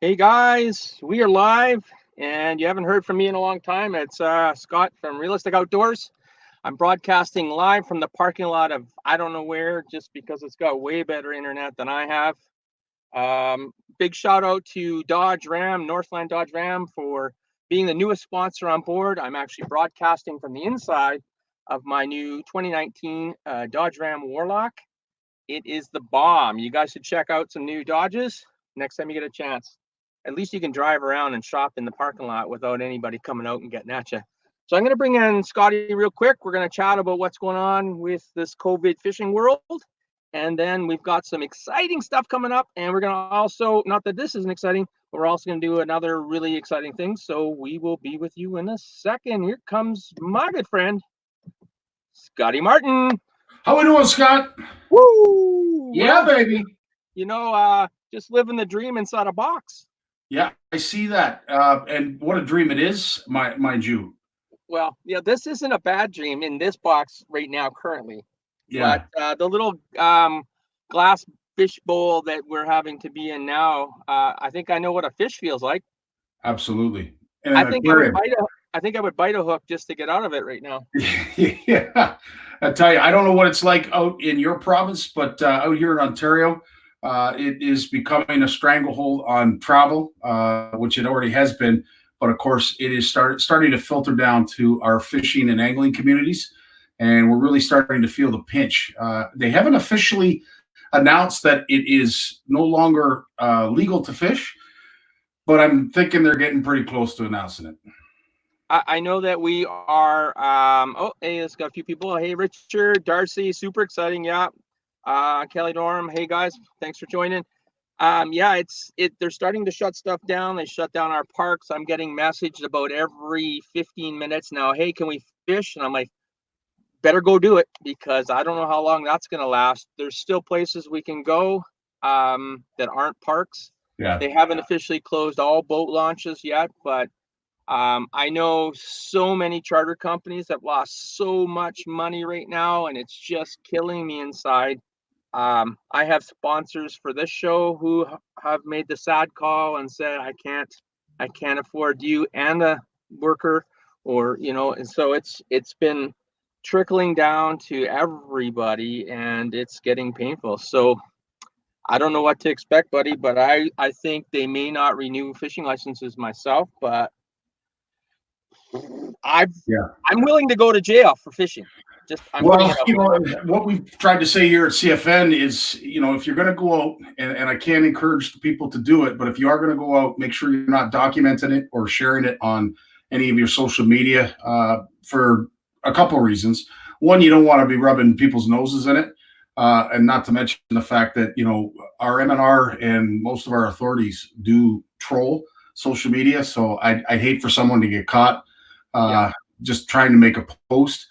Hey guys, we are live, and you haven't heard from me in a long time. It's Scott from Realistic Outdoors. I'm broadcasting live from the parking lot of I don't know where, just because it's got way better internet than I have. Big shout out to Dodge Ram, Northland Dodge Ram, for being the newest sponsor on board. I'm actually broadcasting from the inside of my new 2019 Dodge Ram Warlock. It is the bomb. You guys should check out some new Dodges next time you get a chance. At least you can drive around and shop in the parking lot without anybody coming out and getting at you. So I'm going to bring in Scottie real quick. We're going to chat about what's going on with this COVID fishing world. And then we've got some exciting stuff coming up. And we're going to also, not that this isn't exciting, but we're also going to do another really exciting thing. So we will be with you in a second. Here comes my good friend, Scottie Martin. How we doing, Scott? Woo! Yeah, baby. Just living the dream inside a box. Yeah, I see that. And what a dream it is, mind you. Well, yeah, this isn't a bad dream in this box right now, currently. Yeah. But the little glass fish bowl that we're having to be in now, I think I know what a fish feels like. Absolutely. And I think I would bite a hook just to get out of it right now. Yeah. I tell you, I don't know what it's like out in your province, but out here in Ontario, it is becoming a stranglehold on travel, which it already has been. But of course, it is starting to filter down to our fishing and angling communities, and we're really starting to feel the pinch. They haven't officially announced that it is no longer legal to fish, but I'm thinking they're getting pretty close to announcing it. I know that we are. Hey, it's got a few people. Hey, Richard, Darcy, super exciting. Yeah. Kelly Dorm. Hey guys, thanks for joining. They're starting to shut stuff down. They shut down our parks. I'm getting messaged about every 15 minutes now. Hey, can we fish? And I'm like, better go do it, because I don't know how long that's going to last. There's still places we can go that aren't parks. Yeah. They haven't officially closed all boat launches yet, but I know so many charter companies have lost so much money right now, and it's just killing me inside. I have sponsors for this show who have made the sad call and said, I can't afford you and a worker, and so it's been trickling down to everybody, and it's getting painful. So I don't know what to expect, buddy, but I think they may not renew fishing licenses myself, but I'm willing to go to jail for fishing. What we've tried to say here at CFN is, if you're going to go out, and I can't encourage the people to do it, but if you are going to go out, make sure you're not documenting it or sharing it on any of your social media for a couple of reasons. One, you don't want to be rubbing people's noses in it, and not to mention the fact that, our MNR and most of our authorities do troll social media. So I'd hate for someone to get caught just trying to make a post.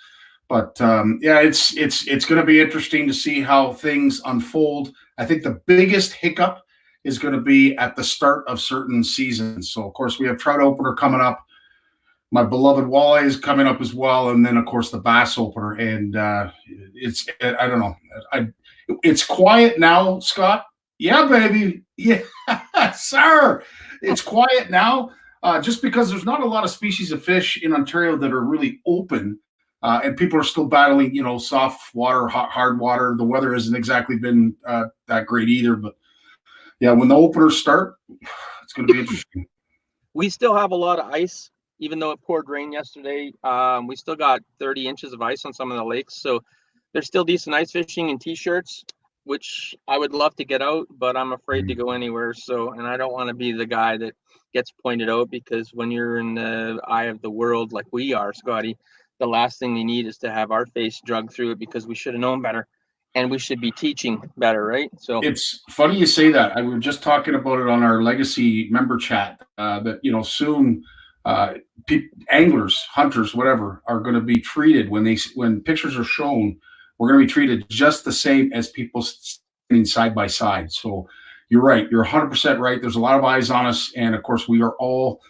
But it's going to be interesting to see how things unfold. I think the biggest hiccup is going to be at the start of certain seasons. So, of course, we have trout opener coming up. My beloved walleye is coming up as well. And then, of course, the bass opener. And I don't know. It's quiet now, Scott. Yeah, baby. Yeah, sir. It's quiet now just because there's not a lot of species of fish in Ontario that are really open. And people are still battling, soft water, hard water. The weather hasn't exactly been that great either. But, yeah, when the openers start, it's going to be interesting. We still have a lot of ice, even though it poured rain yesterday. We still got 30 inches of ice on some of the lakes. So there's still decent ice fishing in T-shirts, which I would love to get out, but I'm afraid to go anywhere. And I don't want to be the guy that gets pointed out, because when you're in the eye of the world like we are, Scottie, the last thing we need is to have our face drugged through it, because we should have known better, and we should be teaching better, right? So it's funny you say that. We were just talking about it on our legacy member chat that soon anglers, hunters, whatever, are going to be treated when pictures are shown. We're going to be treated just the same as people standing side by side. So you're right. You're 100% right. There's a lot of eyes on us, and of course we are all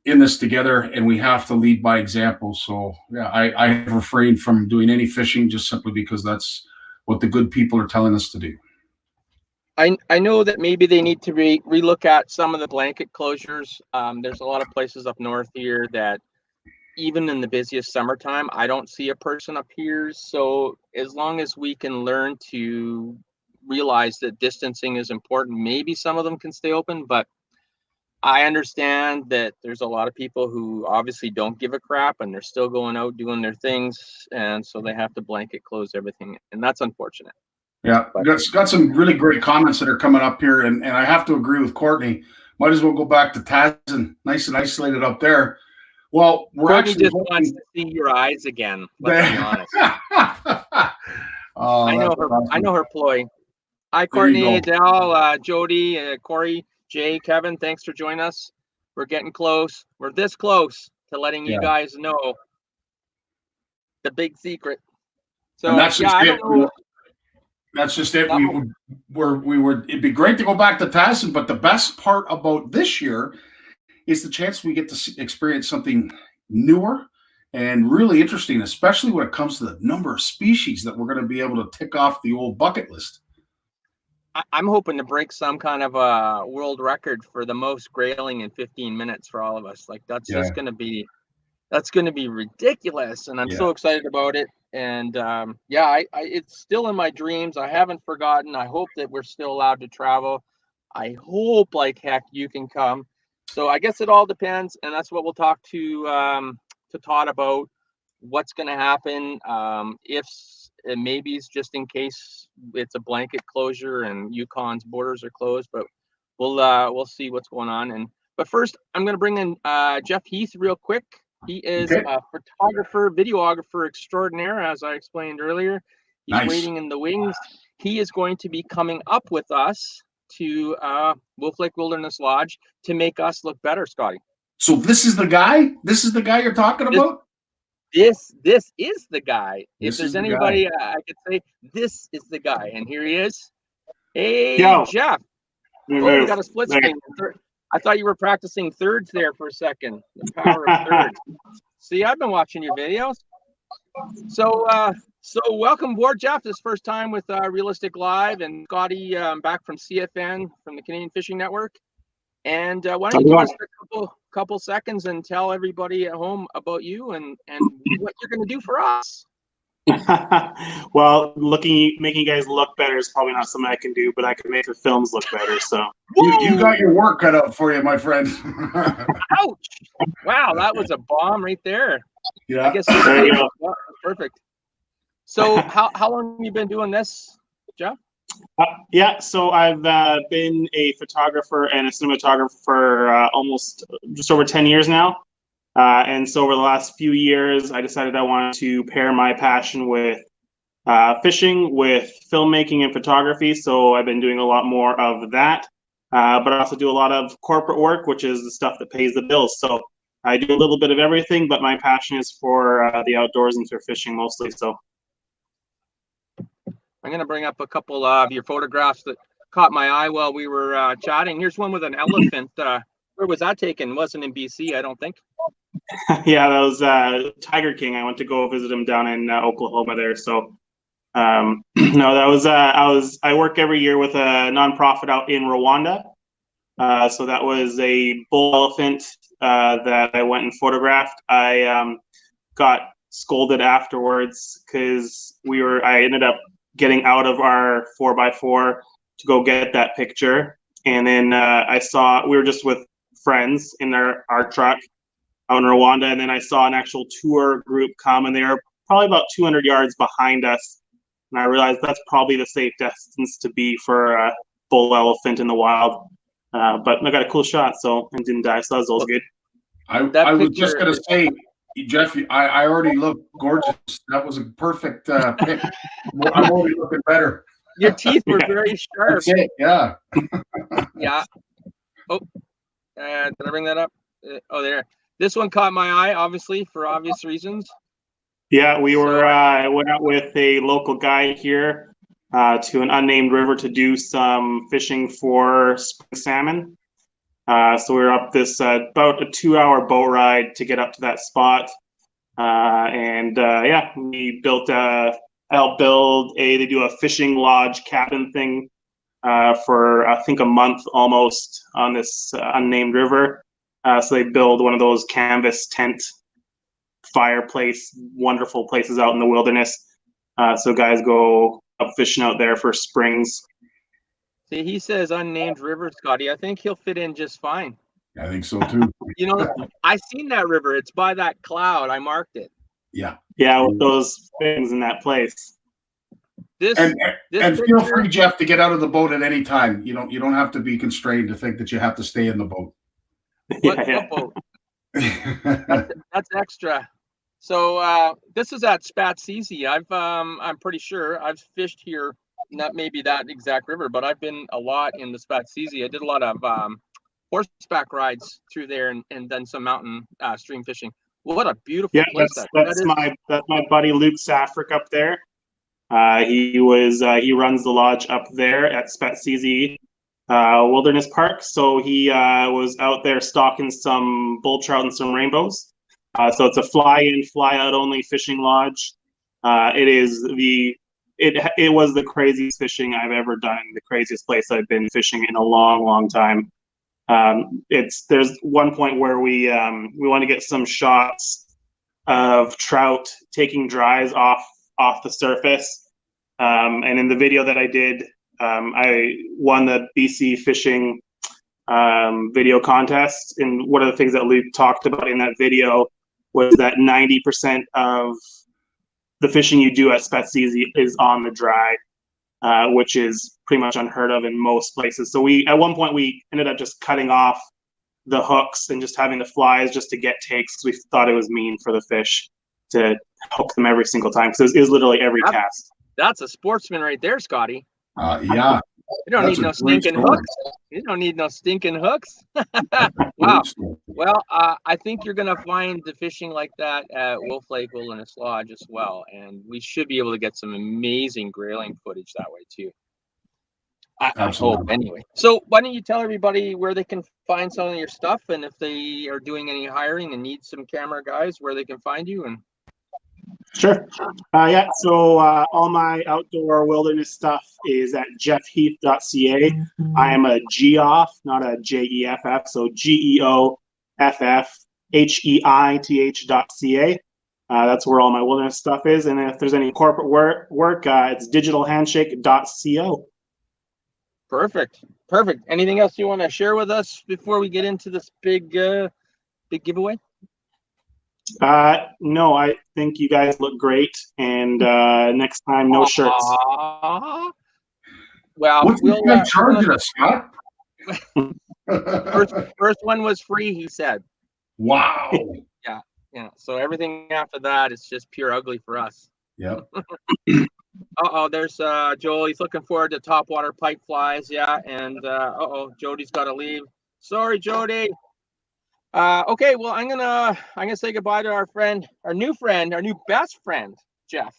in this together, and we have to lead by example. So yeah, I have refrained from doing any fishing just simply because that's what the good people are telling us to do. I know that maybe they need to relook at some of the blanket closures. There's a lot of places up north here that even in the busiest summertime, I don't see a person up here. So as long as we can learn to realize that distancing is important, maybe some of them can stay open. But I understand that there's a lot of people who obviously don't give a crap and they're still going out doing their things. And so they have to blanket close everything. And that's unfortunate. Yeah, But got some really great comments that are coming up here, and I have to agree with Courtney. Might as well go back to Tasman, nice and isolated up there. Well, we're Courtney actually just wants to see your eyes again. Let's be honest. Oh, I know that's her. I awesome. know her ploy. Hi, There you Courtney, go. Adele, Jody, Corey, Jay, Kevin. Thanks for joining us. We're getting close. We're this close to letting you Yeah, guys know the big secret. and So that's yeah, just I it. don't know. That's just it. That, We were. It'd be great to go back to Tasman, but the best part about this year is the chance we get to experience something newer and really interesting, especially when it comes to the number of species that we're going to be able to tick off the old bucket list. I'm hoping to break some kind of a world record for the most grayling in 15 minutes for all of us. Like that's Yeah, just going to be ridiculous, and I'm yeah. so excited about it. And yeah, I it's still in my dreams. I haven't forgotten. I hope that we're still allowed to travel. I hope like heck you can come. So I guess it all depends, and that's what we'll talk to Todd about. What's going to happen? If and maybe it's just in case it's a blanket closure and Yukon's borders are closed, but we'll see what's going on. And but first, I'm going to bring in Geoff Heith real quick. He is Okay, a photographer, videographer extraordinaire, as I explained earlier. He's nice. waiting in the wings. He is going to be coming up with us to Wolf Lake Wilderness Lodge to make us look better, Scottie. So this is the guy. This is the guy you're talking This about. this is the guy. If This there's is the guy. anybody I could say, this is the guy. And here he is. Hey, Yo, Geoff. Oh, we move. got a split There. screen. I thought you were practicing thirds there for a second. The power of thirds. See, I've been watching your videos. So welcome aboard, Geoff. This first time with Realistic Live and Scottie back from CFN from the Canadian Fishing Network. And why don't you give us a couple seconds and tell everybody at home about you and what you're going to do for us. Well, making you guys look better is probably not something I can do, but I can make the films look better. So You got your work cut out for you, my friend. Ouch! Wow, that was a bomb right there. Yeah. I guess there you go. well, perfect. So how long have you been doing this, Geoff? Yeah, so I've been a photographer and a cinematographer for almost just over 10 years now. And so over the last few years, I decided I wanted to pair my passion with fishing, with filmmaking and photography. So I've been doing a lot more of that. But I also do a lot of corporate work, which is the stuff that pays the bills. So I do a little bit of everything, but my passion is for the outdoors and for fishing mostly. So I'm going to bring up a couple of your photographs that caught my eye while we were chatting. Here's one with an elephant. Where was that taken? Wasn't in BC, I don't think. yeah, that was Tiger King. I went to go visit him down in Oklahoma there. So no, that was I work every year with a nonprofit out in Rwanda. So that was a bull elephant that I went and photographed. I got scolded afterwards because I ended up getting out of our 4x4 to go get that picture. And then we were just with friends in our truck out in Rwanda. And then I saw an actual tour group come, and they were probably about 200 yards behind us. And I realized that's probably the safe distance to be for a bull elephant in the wild. But I got a cool shot, so I didn't die. So that was good. I was just going to say, Geoff, I already look gorgeous. That was a perfect pick. I'm already looking better. Your teeth were very sharp. That's it, yeah. Yeah. Oh, did I bring that up? Oh, there. This one caught my eye, obviously, for obvious reasons. Yeah, I went out with a local guide here to an unnamed river to do some fishing for spring salmon. So we were up this about a 2-hour boat ride to get up to that spot. We helped build they do a fishing lodge cabin thing for I think a month almost on this unnamed river. So they build one of those canvas tent fireplace, wonderful places out in the wilderness. So guys go up fishing out there for springs. See, he says unnamed river, Scottie. I think he'll fit in just fine. I think so too. You know, I seen that river. It's by that cloud. I marked it. Yeah. Yeah, with those things in that place. And feel free, Geoff, to get out of the boat at any time. You don't have to be constrained to think that you have to stay in the boat. What boat? That's extra. So this is at Spatsizi. I'm pretty sure I've fished here, not maybe that exact river, but I've been a lot in the Spatsizi. I did a lot of horseback rides through there and then some mountain stream fishing. What a beautiful place! That's my buddy Luke Safrick up there. He runs the lodge up there at Spatsizi Wilderness Park. So he was out there stalking some bull trout and some rainbows. So it's a fly-in, fly-out only fishing lodge. It was the craziest fishing I've ever done. The craziest place I've been fishing in a long, long time. There's one point where we want to get some shots of trout taking dries off the surface. And in the video that I did, I won the BC fishing video contest. And one of the things that Luke talked about in that video was that 90% of the fishing you do at Spatsizi is on the dry, which is pretty much unheard of in most places. So at one point we ended up just cutting off the hooks and just having the flies just to get takes, because we thought it was mean for the fish to hook them every single time, because it was literally every cast. That's a sportsman right there, Scottie. Yeah. You don't need no stinking hooks. You don't need no stinking hooks. Wow. Well, I think you're going to find the fishing like that at Wolf Lake Wilderness Lodge as well. And we should be able to get some amazing grayling footage that way too. I hope anyway. So why don't you tell everybody where they can find some of your stuff, and if they are doing any hiring and need some camera guys, where they can find you. And Sure. So all my outdoor wilderness stuff is at geoffheith.ca. I am a Geoff, not a Jeff. So GeoffHeith.ca. That's where all my wilderness stuff is. And if there's any corporate work, it's digitalhandshake.co. Perfect. Anything else you want to share with us before we get into this big giveaway? No, I think you guys look great, and next time, no shirts. Well, we'll charge us, Scott. first one was free, he said. Wow. Yeah. So everything after that is just pure ugly for us. Yep. There's Joel. He's looking forward to topwater pike flies. Yeah, and Jody's got to leave. Sorry, Jody. Okay, well, I'm gonna say goodbye to our new best friend, Geoff,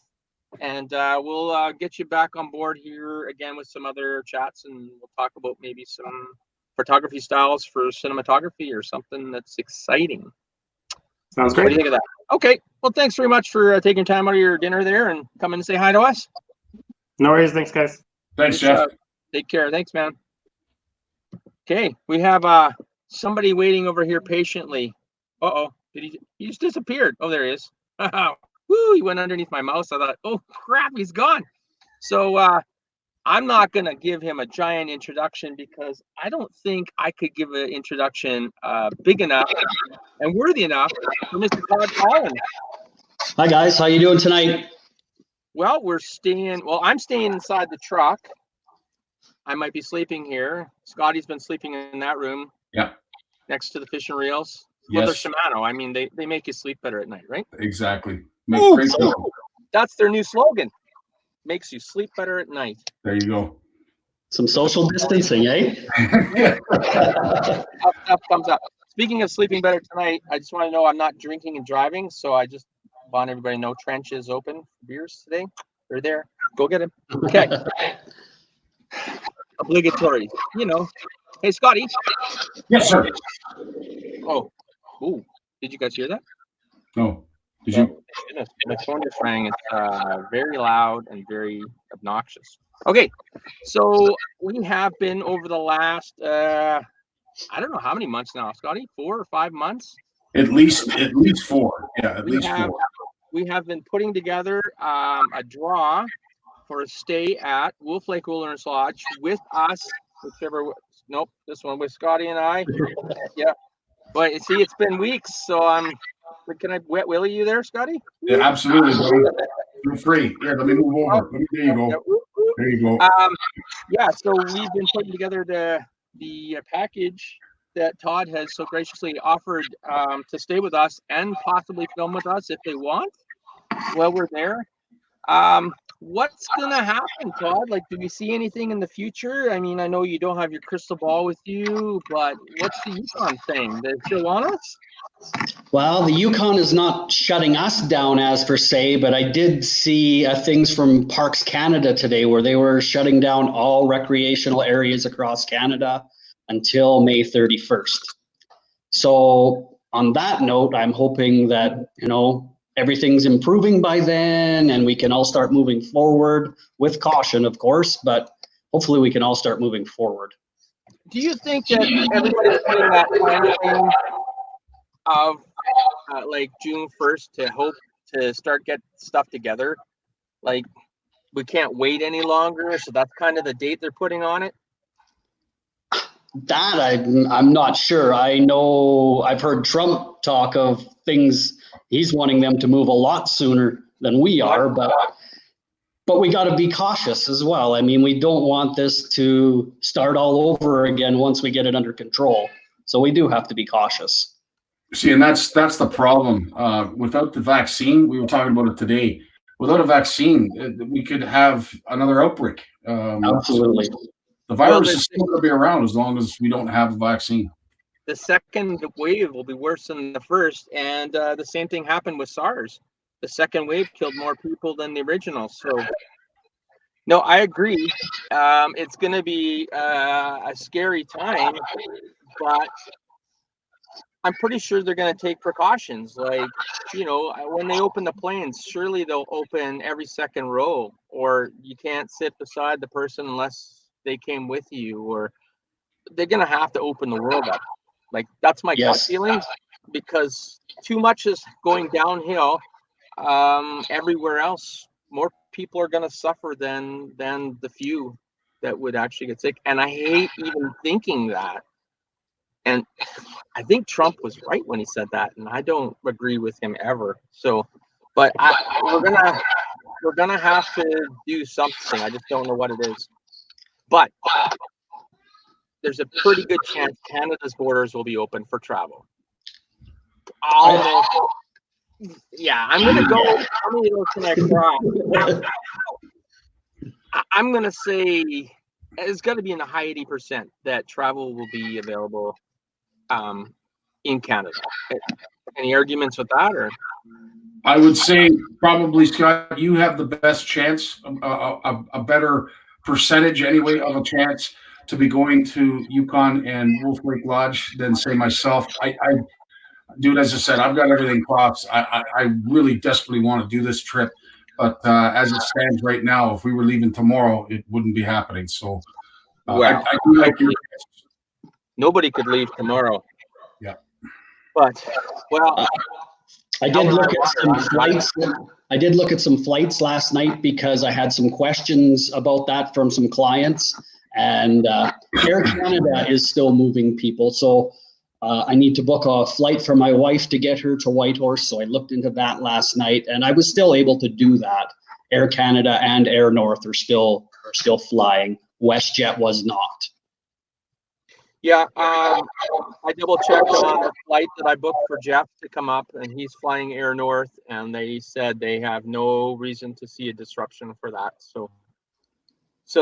and we'll get you back on board here again with some other chats, and we'll talk about maybe some photography styles for cinematography or something that's exciting. Sounds great. What do you think of that? Okay, well, thanks very much for taking time out of your dinner there and coming to say hi to us. No worries. Thanks, guys. Thanks, Geoff. Take care. Thanks, man. Okay, we have somebody waiting over here patiently. He just disappeared? Oh, there he is. Woo, he went underneath my mouse. I thought, oh crap, he's gone. So I'm not gonna give him a giant introduction, because I don't think I could give an introduction big enough and worthy enough for Mr. Todd Collins. Hi guys, how you doing tonight? Well, I'm staying inside the truck. I might be sleeping here. Scottie's been sleeping in that room. Yeah. Next to the fishing reels. Yes. Well, they're Shimano. I mean, they make you sleep better at night, right? Exactly. That's their new slogan. Makes you sleep better at night. There you go. Some social distancing, eh? Up comes up. Speaking of sleeping better tonight, I just want to know I'm not drinking and driving, so I just want everybody to know Trench is open for beers today. They're there. Go get them. Okay. Obligatory. Hey, Scottie. Yes, sir. Oh, ooh. Did you guys hear that? No. Did you? Goodness, my phone just rang. It's very loud and very obnoxious. Okay, so we have been over the last I don't know how many months now, Scotty, 4 or 5 months. At least 4. Yeah, at We least have 4. we have been putting together a draw for a stay at Wolf Lake Wilderness Lodge with us, whichever. Nope, this one with Scotty and I. Yeah, but you see, it's been weeks, so can I wet willy you there, Scotty? Yeah, absolutely, buddy. Feel free. Here, let me move over. There you go. There you go. Yeah, so we've been putting together the package that Todd has so graciously offered to stay with us and possibly film with us if they want while we're there. What's gonna happen, Todd? Like, do we see anything in the future? I mean, I know you don't have your crystal ball with you, but what's the Yukon thing? They still want us? Well, the Yukon is not shutting us down as per se, but I did see things from Parks Canada today where they were shutting down all recreational areas across Canada until May 31st. So on that note, I'm hoping that, everything's improving by then and we can all start moving forward with caution, of course, but hopefully we can all start moving forward. Do you think that everybody's putting that time frame of like June 1st to hope to start get stuff together? Like, we can't wait any longer, so that's kind of the date they're putting on it? That I'm not sure. I know I've heard Trump talk of things. He's wanting them to move a lot sooner than we are, but we got to be cautious as well. I mean, we don't want this to start all over again once we get it under control. So we do have to be cautious. See, and that's the problem. Without the vaccine, we were talking about it today. Without a vaccine, we could have another outbreak. Absolutely. The virus is still going to be around as long as we don't have a vaccine. The second wave will be worse than the first, and the same thing happened with SARS. The second wave killed more people than the original. So, no, I agree. It's going to be a scary time, but I'm pretty sure they're going to take precautions. Like, when they open the planes, surely they'll open every second row, or you can't sit beside the person unless they came with you, or they're going to have to open the world up. Like, that's my gut feeling, because too much is going downhill everywhere else. More people are going to suffer than the few that would actually get sick. And I hate even thinking that. And I think Trump was right when he said that, and I don't agree with him ever. So, but we're gonna have to do something. I just don't know what it is. But there's a pretty good chance Canada's borders will be open for travel. Almost. Yeah, I'm gonna go. How many of those can I cry? I'm gonna say it's got to be in the high 80% that travel will be available in Canada. Any arguments with that, or? I would say probably, Scott, you have the best chance, a better percentage anyway of a chance to be going to Yukon and Wolf Lake Lodge than say myself. Dude, as I said, I've got everything crossed. I really desperately want to do this trip, but as it stands right now, if we were leaving tomorrow, it wouldn't be happening. So, I do like your. Nobody could leave tomorrow. Yeah. But, well, I did look at some flights. I did look at some flights last night because I had some questions about that from some clients, and Air Canada is still moving people. So I need to book a flight for my wife to get her to Whitehorse. So I looked into that last night, and I was still able to do that. Air Canada and Air North are still flying. WestJet was not. Yeah, I double checked on a flight that I booked for Geoff to come up, and he's flying Air North, and they said they have no reason to see a disruption for that. So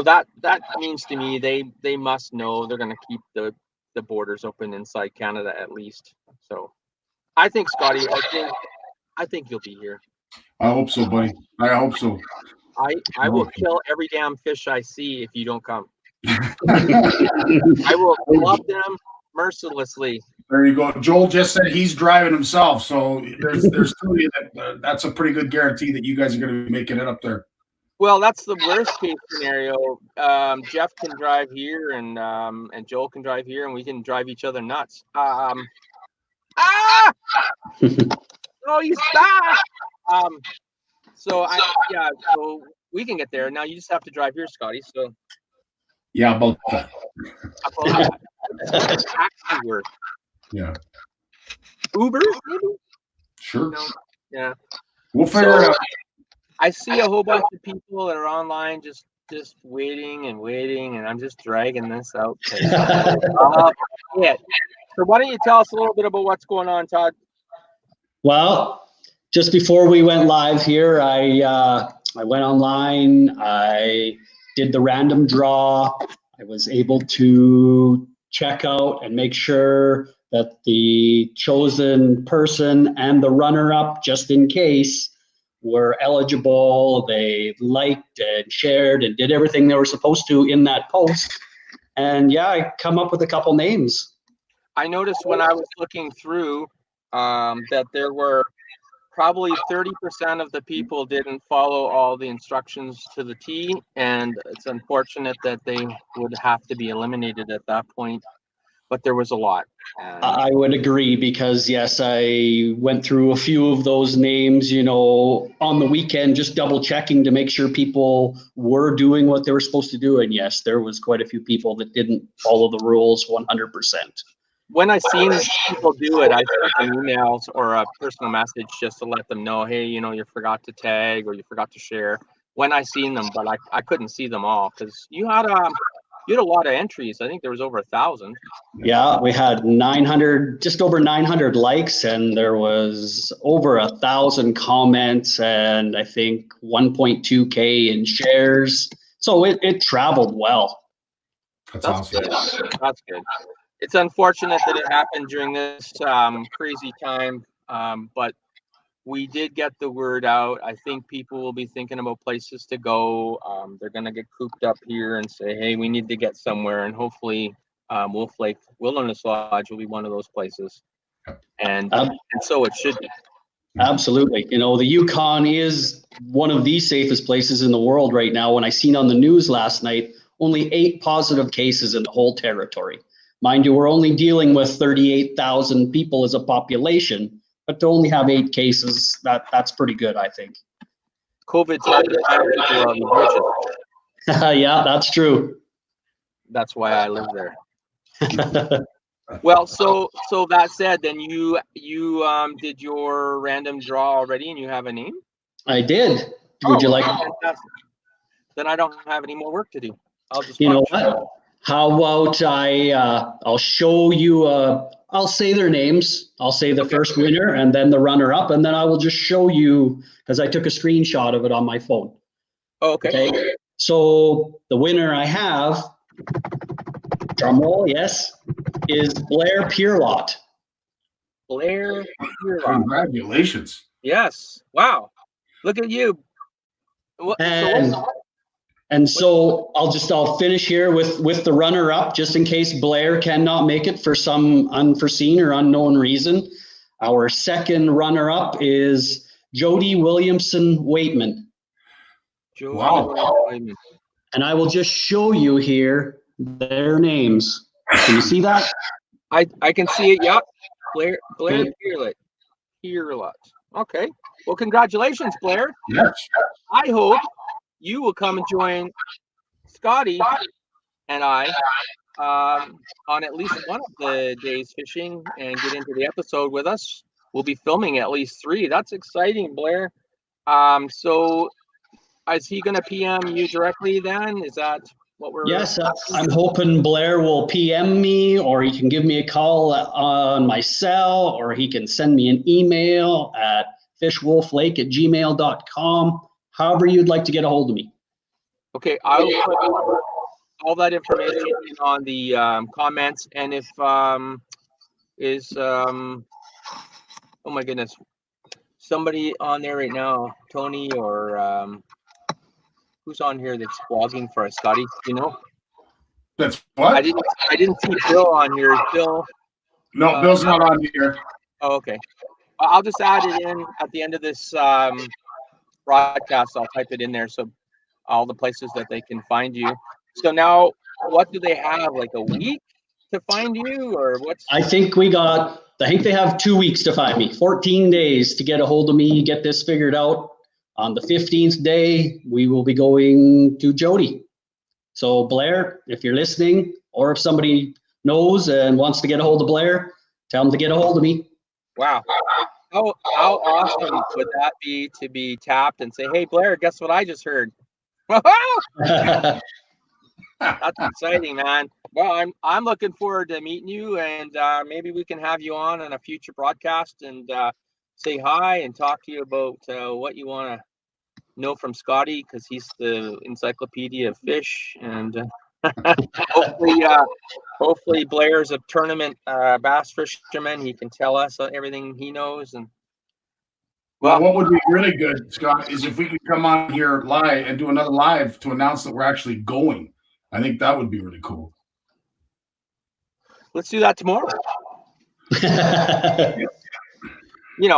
that means to me they must know they're going to keep the borders open inside Canada at least. So I think, Scotty, I think you'll be here. I hope so, buddy. I hope so. I will kill every damn fish I see if you don't come. I will club them mercilessly. There you go. Joel just said he's driving himself, so there's two of you that's a pretty good guarantee that you guys are going to be making it up there. Well, that's the worst case scenario. Geoff can drive here, and Joel can drive here, and we can drive each other nuts. Ah! Oh, he's back. So so we can get there. Now you just have to drive here, Scottie. So Yeah, about that. about what's taxi worth? Yeah, Uber, maybe? sure. No. Yeah. We'll figure it out. I see a whole bunch of people that are online just waiting and waiting, and I'm just dragging this out. Yeah. So why don't you tell us a little bit about what's going on, Todd? Well, just before we went live here, I went online. I did the random draw. I was able to check out and make sure that the chosen person and the runner-up, just in case, were eligible. They liked and shared and did everything they were supposed to in that post. And yeah, I come up with a couple names. I noticed when I was looking through that there were probably 30% of the people didn't follow all the instructions to the T, and it's unfortunate that they would have to be eliminated at that point. But there was a lot. I would agree because, yes, I went through a few of those names, on the weekend, just double checking to make sure people were doing what they were supposed to do. And yes, there was quite a few people that didn't follow the rules 100%. When I seen people do it, I sent them emails or a personal message just to let them know, hey, you forgot to tag or you forgot to share. When I seen them, but I couldn't see them all because you had a lot of entries. I think there was over 1,000. Yeah, we had 900, just over 900 likes, and there was over 1,000 comments, and I think 1.2K in shares. So it traveled well. That's awesome. Good. That's good. It's unfortunate that it happened during this crazy time, but we did get the word out. I think people will be thinking about places to go. They're going to get cooped up here and say, hey, we need to get somewhere. And hopefully Wolf Lake Wilderness Lodge will be one of those places. And so it should be. Absolutely. The Yukon is one of the safest places in the world right now. When I seen on the news last night, only 8 positive cases in the whole territory. Mind you, we're only dealing with 38,000 people as a population, but to only have 8 cases, that's pretty good, I think. COVID's hard to find people out in the bushes. Yeah, that's true. That's why I live there. Well, so that said, then you did your random draw already, and you have a name? I did. Would you like? Fantastic. Then I don't have any more work to do. I'll just. You know what? How about I'll show you. I'll say their names. I'll say the first winner and then the runner-up, and then I will just show you because I took a screenshot of it on my phone. Oh, okay. So the winner I have, drum roll, yes, is Blair Pierlot. Blair Pierlot. Congratulations. Yes. Wow. Look at you. So I'll finish here with the runner-up, just in case Blair cannot make it for some unforeseen or unknown reason. Our second runner-up is Jody Williamson Waitman. Wow. And I will just show you here their names. Can you see that? I can see it. Yep. Blair Pierlot. Okay. Well, congratulations, Blair. Yes. I hope you will come and join Scottie and I on at least one of the days fishing and get into the episode with us. We'll be filming at least 3. That's exciting, Blair. So is he going to PM you directly then? Is that what we're... Yes, I'm hoping Blair will PM me, or he can give me a call on my cell, or he can send me an email at fishwolflake@gmail.com. However you'd like to get a hold of me. Okay, I'll put all that information in on the comments, and if oh my goodness, somebody on there right now, Tony or who's on here that's blogging for us, Scottie? You know? That's what? I didn't see Bill on here. Bill? No, Bill's not on here. Oh, okay. I'll just add it in at the end of this broadcast. I'll type it in there so all the places that they can find you. So now, what do they have? Like a week to find you, or what's? I think they have 2 weeks to find me, 14 days to get a hold of me, get this figured out. On the 15th day, we will be going to Jody. So Blair, if you're listening, or if somebody knows and wants to get a hold of Blair, tell them to get a hold of me. Wow. How awesome would that be to be tapped and say, "Hey Blair, guess what I just heard?" That's exciting, man. Well, I'm looking forward to meeting you, and maybe we can have you on a future broadcast and say hi and talk to you about what you want to know from Scottie, because he's the encyclopedia of fish, and hopefully Blair's a tournament bass fisherman. He can tell us everything he knows. And well, what would be really good, Scott, is if we could come on here live and do another live to announce that we're actually going. I think that would be really cool. Let's do that tomorrow.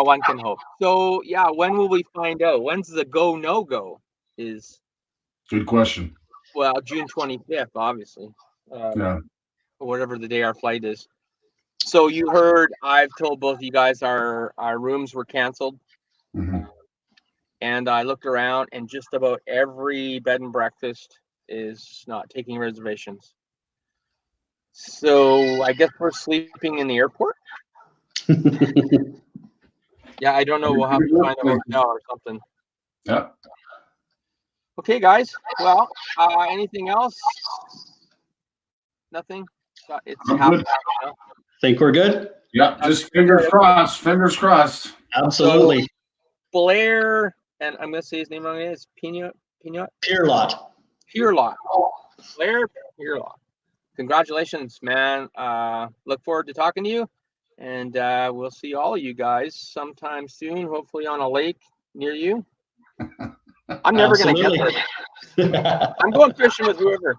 One can hope. So, yeah, when will we find out? When's the go, no go? Is good question. Well, June 25th, obviously. Yeah. Whatever the day our flight is. So you heard, I've told both of you guys our rooms were canceled. Mm-hmm. And I looked around, and just about every bed and breakfast is not taking reservations. So I guess we're sleeping in the airport. Yeah, I don't know. We'll have to find a hotel or something. Yeah. Okay, guys. Well, anything else? Nothing. It's happening. Think we're good? Yeah, just fingers crossed. Fingers crossed. Absolutely. So, Blair, and I'm gonna say his name wrong. It's Pinot. Pierlot. Blair Pierlot. Congratulations, man. Look forward to talking to you, and we'll see all of you guys sometime soon. Hopefully on a lake near you. I'm never gonna get there. I'm going fishing with whoever.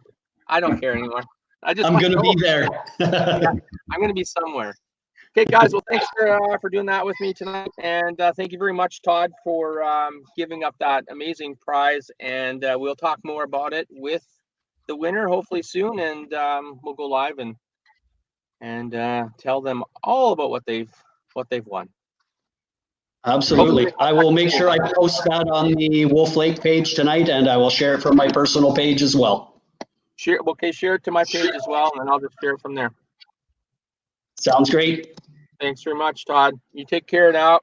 I don't care anymore. I'm gonna be there. Yeah, I'm gonna be somewhere. Okay, guys. Well, thanks for doing that with me tonight, and thank you very much, Todd, for giving up that amazing prize. And we'll talk more about it with the winner hopefully soon, and we'll go live and tell them all about what they've won. Absolutely. I will make sure I post that on the Wolf Lake page tonight, and I will share it from my personal page as well. Share it to my page as well, and then I'll just share it from there. Sounds great. Thanks very much, Todd. You take care now.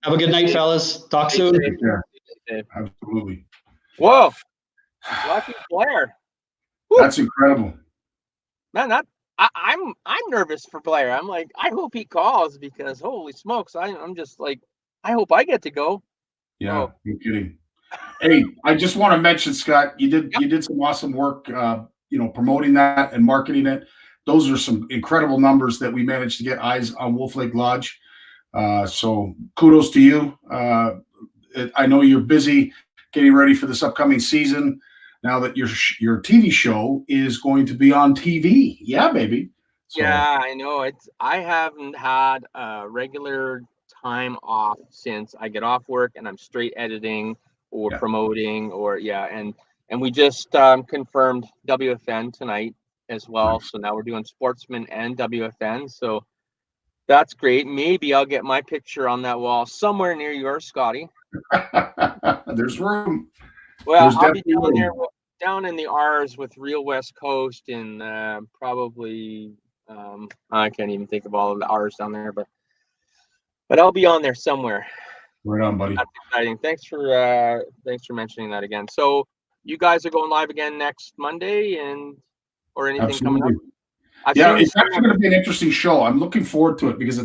Have a good night, fellas. Talk soon. Take care. Absolutely. Whoa. Lucky Blair. Woo. That's incredible. Man, I'm nervous for Blair. I'm like, I hope he calls, because holy smokes, I'm just like, I hope I get to go. Yeah, you're kidding. Hey, I just want to mention, Scott, you did some awesome work, promoting that and marketing it. Those are some incredible numbers that we managed to get eyes on Wolf Lake Lodge. So kudos to you. I know you're busy getting ready for this upcoming season. Now that your TV show is going to be on TV. Yeah, baby. So. Yeah, I know. I haven't had a regular time off since I get off work and I'm straight editing or promoting and we just confirmed WFN tonight as well. Nice. So now we're doing Sportsman and WFN. So that's great. Maybe I'll get my picture on that wall somewhere near yours, Scottie. There's room. Well, I'll be down there, down in the R's with Real West Coast, and probably I can't even think of all of the R's down there, but I'll be on there somewhere. Right on, buddy. That's exciting. Thanks for mentioning that again. So you guys are going live again next Monday, or anything Absolutely. coming up? It's actually going to be an interesting show. I'm looking forward to it because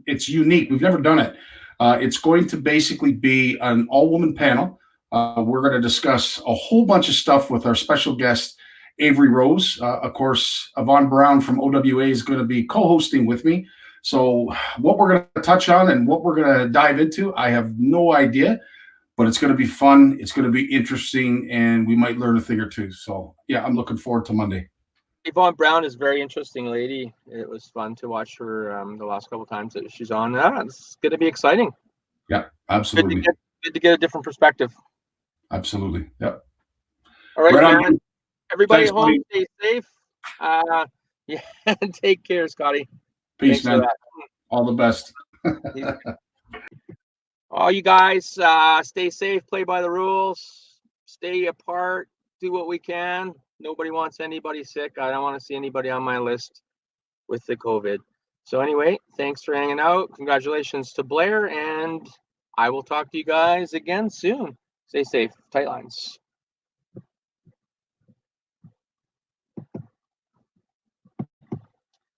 it's unique. We've never done it. It's going to basically be an all-woman panel. We're going to discuss a whole bunch of stuff with our special guest, Avery Rose. Of course, Yvonne Brown from OWA is going to be co-hosting with me. So what we're going to touch on and what we're going to dive into, I have no idea, but it's going to be fun. It's going to be interesting, and we might learn a thing or two. So, yeah, I'm looking forward to Monday. Yvonne Brown is a very interesting lady. It was fun to watch her the last couple of times that she's on. It's going to be exciting. Yeah, absolutely. Good to get a different perspective. Absolutely. Yep. All right, Right on. man. Everybody Thanks, at home, buddy. stay safe. Yeah, take care, Scotty. Peace, Thanks for man. All the best. that. All you guys, stay safe, play by the rules, stay apart, do what we can. Nobody wants anybody sick. I don't want to see anybody on my list with the COVID. So anyway, thanks for hanging out. Congratulations to Blair, and I will talk to you guys again soon. Stay safe. Tight lines.